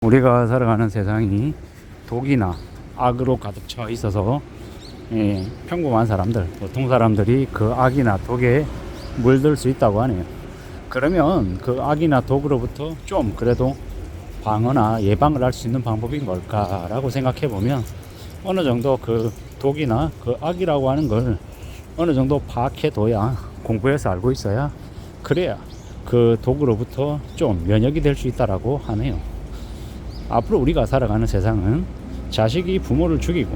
우리가 살아가는 세상이 독이나 악으로 가득 차 있어서 평범한 사람들, 보통 사람들이 그 악이나 독에 물들 수 있다고 하네요. 그러면 그 악이나 독으로부터 좀 그래도 방어나 예방을 할 수 있는 방법인 걸까라고 생각해 보면 어느 정도 그 독이나 그 악이라고 하는 걸 어느 정도 파악해 둬야, 공부해서 알고 있어야, 그래야 그 독으로부터 좀 면역이 될 수 있다라고 하네요. 앞으로 우리가 살아가는 세상은 자식이 부모를 죽이고,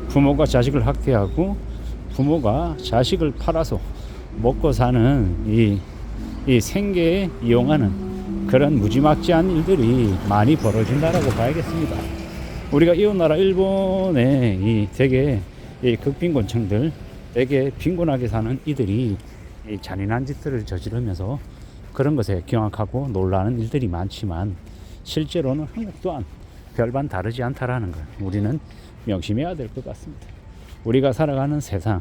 부모가 자식을 학대하고, 부모가 자식을 팔아서 먹고 사는 이 생계에 이용하는 그런 무지막지한 일들이 많이 벌어진다라고 봐야겠습니다. 우리가 이웃나라 일본의 이 되게 극빈곤층들, 되게 빈곤하게 사는 이들이 이 잔인한 짓들을 저지르면서 그런 것에 경악하고 놀라는 일들이 많지만, 실제로는 한국 또한 별반 다르지 않다라는 걸 우리는 명심해야 될 것 같습니다. 우리가 살아가는 세상,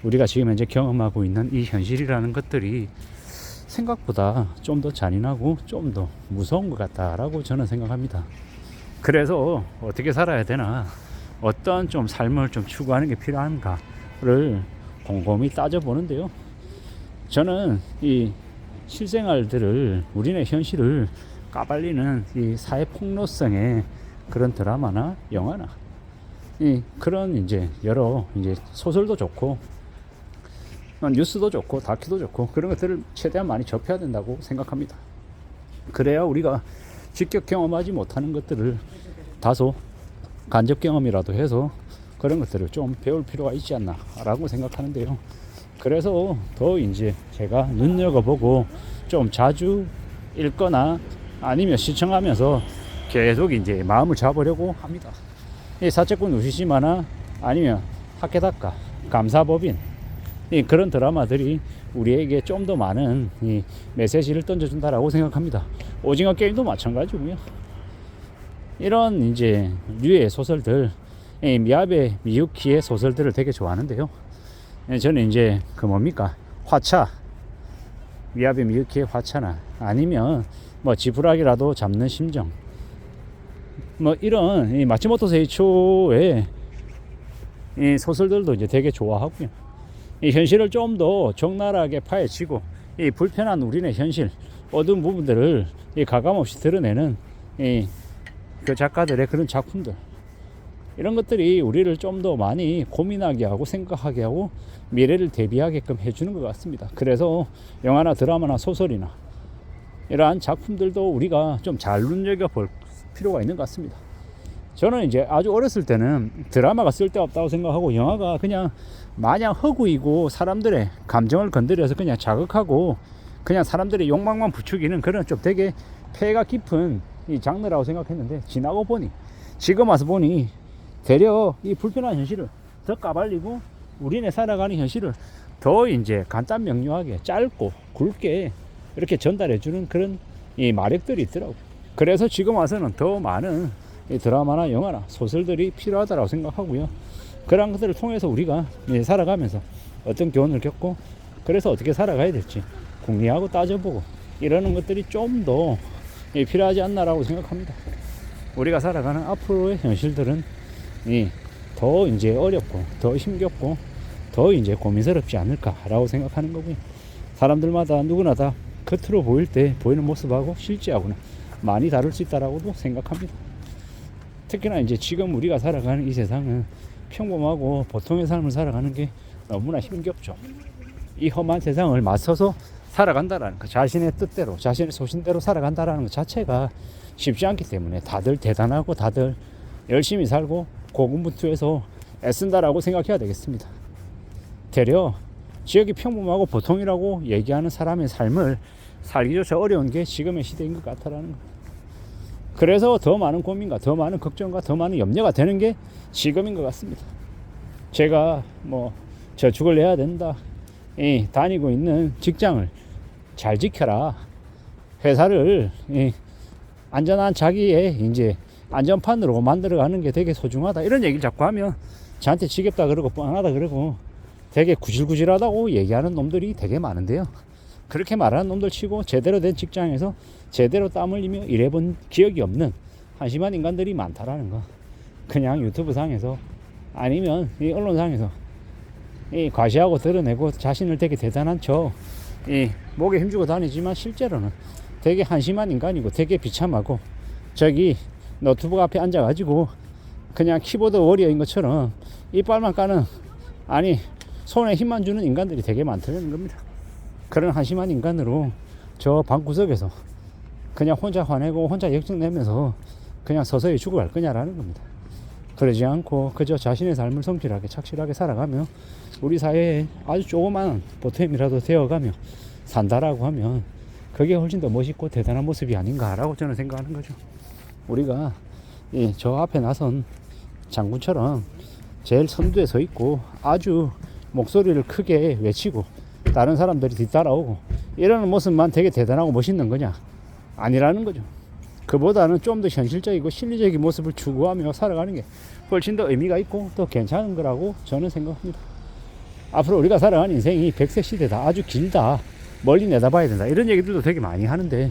우리가 지금 현재 경험하고 있는 이 현실이라는 것들이 생각보다 좀 더 잔인하고 좀 더 무서운 것 같다라고 저는 생각합니다. 그래서 어떻게 살아야 되나, 어떤 좀 삶을 좀 추구하는 게 필요한가를 곰곰이 따져보는데요. 저는 이 실생활들을, 우리네 현실을 까발리는 이 사회 폭로성의 그런 드라마나 영화나 그런 여러 소설도 좋고 뉴스도 좋고 다큐도 좋고 그런 것들을 최대한 많이 접해야 된다고 생각합니다. 그래야 우리가 직접 경험하지 못하는 것들을 다소 간접 경험이라도 해서 그런 것들을 좀 배울 필요가 있지 않나라고 생각하는데요. 그래서 더 제가 눈여겨보고 좀 자주 읽거나 아니면 시청하면서 계속 마음을 잡으려고 합니다. 이 사채꾼 우시시마나 아니면 하케다카, 감사법인, 그런 드라마들이 우리에게 좀 더 많은 이 메시지를 던져준다라고 생각합니다. 오징어 게임도 마찬가지고요. 이런 류의 소설들, 미야베 미유키의 소설들을 되게 좋아하는데요. 저는 화차, 미야베 미유키의 화차나 아니면 지푸라기라도 잡는 심정, 이런 마츠모토 세이초의 소설들도 되게 좋아하고요. 이 현실을 좀 더 적나라하게 파헤치고 이 불편한 우리네 현실, 어두운 부분들을 가감없이 드러내는 그 작가들의 그런 작품들, 이런 것들이 우리를 좀 더 많이 고민하게 하고 생각하게 하고 미래를 대비하게끔 해주는 것 같습니다. 그래서 영화나 드라마나 소설이나 이러한 작품들도 우리가 좀 잘 눈여겨볼 필요가 있는 것 같습니다. 저는 아주 어렸을 때는 드라마가 쓸데없다고 생각하고, 영화가 그냥 마냥 허구이고 사람들의 감정을 건드려서 그냥 자극하고 그냥 사람들의 욕망만 부추기는 그런 좀 되게 폐가 깊은 이 장르라고 생각했는데, 지나고 보니, 지금 와서 보니 되려 이 불편한 현실을 더 까발리고 우리네 살아가는 현실을 더 간단 명료하게 짧고 굵게 이렇게 전달해주는 그런 이 마력들이 있더라고요. 그래서 지금 와서는 더 많은 이 드라마나 영화나 소설들이 필요하다고 생각하고요. 그런 것들을 통해서 우리가 살아가면서 어떤 교훈을 겪고, 그래서 어떻게 살아가야 될지 궁리하고 따져보고 이러는 것들이 좀 더 필요하지 않나라고 생각합니다. 우리가 살아가는 앞으로의 현실들은 더 어렵고 더 힘겹고 더 고민스럽지 않을까라고 생각하는 거고요. 사람들마다 누구나 다 겉으로 보일 때 보이는 모습하고 실제하고는 많이 다를 수 있다라고도 생각합니다. 특히나 지금 우리가 살아가는 이 세상은 평범하고 보통의 삶을 살아가는 게 너무나 힘겹죠. 이 험한 세상을 맞서서 살아간다라는 것, 자신의 뜻대로, 자신의 소신대로 살아간다라는 것 자체가 쉽지 않기 때문에 다들 대단하고 다들 열심히 살고 고군분투해서 애쓴다라고 생각해야 되겠습니다. 되려 지역이 평범하고 보통이라고 얘기하는 사람의 삶을 살기조차 어려운 게 지금의 시대인 것 같다라는 것. 그래서 더 많은 고민과 더 많은 걱정과 더 많은 염려가 되는 게 지금인 것 같습니다. 제가 저축을 내야 된다, 다니고 있는 직장을 잘 지켜라, 회사를 안전한 자기의 안전판으로 만들어가는 게 되게 소중하다, 이런 얘기를 자꾸 하면 저한테 지겹다 그러고 뻔하다 그러고 되게 구질구질하다고 얘기하는 놈들이 되게 많은데요. 그렇게 말하는 놈들 치고 제대로 된 직장에서 제대로 땀 흘리며 일해본 기억이 없는 한심한 인간들이 많다라는 거. 그냥 유튜브 상에서 아니면 이 언론상에서 이 과시하고 드러내고 자신을 되게 대단한 척 이 목에 힘주고 다니지만 실제로는 되게 한심한 인간이고 되게 비참하고 저기 노트북 앞에 앉아가지고 그냥 키보드 워리어인 것처럼 이빨만 까는 아니 손에 힘만 주는 인간들이 되게 많다는 겁니다. 그런 한심한 인간으로 저 방구석에서 그냥 혼자 화내고 혼자 역정 내면서 그냥 서서히 죽어갈 거냐라는 겁니다. 그러지 않고 그저 자신의 삶을 성실하게 착실하게 살아가며 우리 사회에 아주 조그마한 보탬이라도 되어가며 산다라고 하면 그게 훨씬 더 멋있고 대단한 모습이 아닌가라고 저는 생각하는 거죠. 우리가 저 앞에 나선 장군처럼 제일 선두에 서 있고 아주 목소리를 크게 외치고 다른 사람들이 뒤따라오고 이러는 모습만 되게 대단하고 멋있는 거냐? 아니라는 거죠. 그보다는 좀 더 현실적이고 실리적인 모습을 추구하며 살아가는 게 훨씬 더 의미가 있고 더 괜찮은 거라고 저는 생각합니다. 앞으로 우리가 살아가는 인생이 100세 시대다, 아주 길다, 멀리 내다봐야 된다, 이런 얘기들도 되게 많이 하는데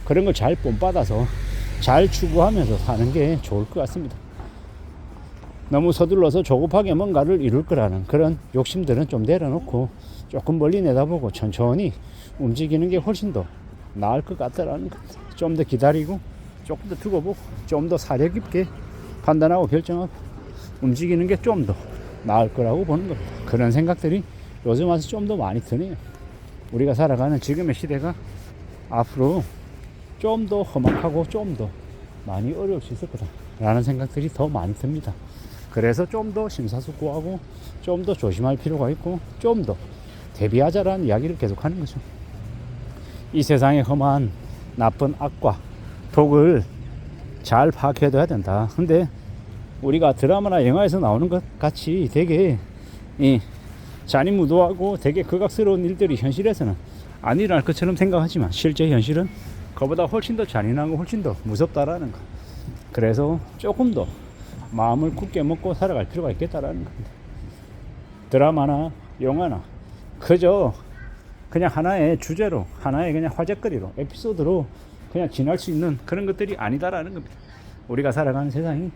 그런 걸 잘 본받아서 잘 추구하면서 사는 게 좋을 것 같습니다. 너무 서둘러서 조급하게 뭔가를 이룰 거라는 그런 욕심들은 좀 내려놓고 조금 멀리 내다보고 천천히 움직이는 게 훨씬 더 나을 것 같다라는 겁니다. 좀 더 기다리고 조금 더 두고 보고 좀 더 사려 깊게 판단하고 결정하고 움직이는 게 좀 더 나을 거라고 보는 겁니다. 그런 생각들이 요즘 와서 좀 더 많이 드네요. 우리가 살아가는 지금의 시대가 앞으로 좀 더 험악하고 좀 더 많이 어려울 수 있을 거다라는 생각들이 더 많이 듭니다. 그래서 좀 더 심사숙고하고 좀 더 조심할 필요가 있고 좀 더 대비하자라는 이야기를 계속하는 거죠. 이 세상의 험한 나쁜 악과 독을 잘 파악해둬야 된다. 근데 우리가 드라마나 영화에서 나오는 것 같이 되게 잔인무도하고 되게 극악스러운 일들이 현실에서는 안 일어날 것처럼 생각하지만 실제 현실은 그보다 훨씬 더 잔인하고 훨씬 더 무섭다라는 거. 그래서 조금 더 마음을 굳게 먹고 살아갈 필요가 있겠다라는 겁니다. 드라마나 영화나 그저 그냥 하나의 주제로, 하나의 그냥 화제거리로, 에피소드로 그냥 지날 수 있는 그런 것들이 아니다라는 겁니다. 우리가 살아가는 세상이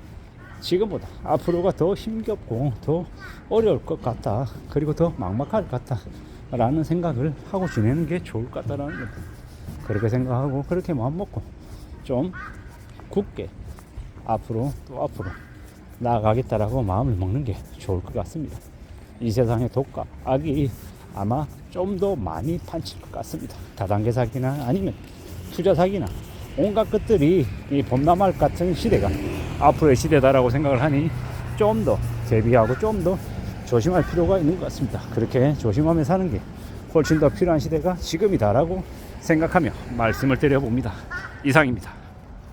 지금보다 앞으로가 더 힘겹고 더 어려울 것 같다, 그리고 더 막막할 것 같다 라는 생각을 하고 지내는 게 좋을 것 같다라는 겁니다. 그렇게 생각하고 그렇게 마음 먹고 좀 굳게 앞으로 또 앞으로 나아가겠다라고 마음을 먹는 게 좋을 것 같습니다. 이 세상의 독과 악이 아마 좀 더 많이 판칠 것 같습니다. 다단계 사기나 아니면 투자 사기나 온갖 것들이 이 범람할 같은 시대가 앞으로의 시대다라고 생각을 하니 좀 더 대비하고 좀 더 조심할 필요가 있는 것 같습니다. 그렇게 조심하며 사는 게 훨씬 더 필요한 시대가 지금이다라고 생각하며 말씀을 드려봅니다. 이상입니다.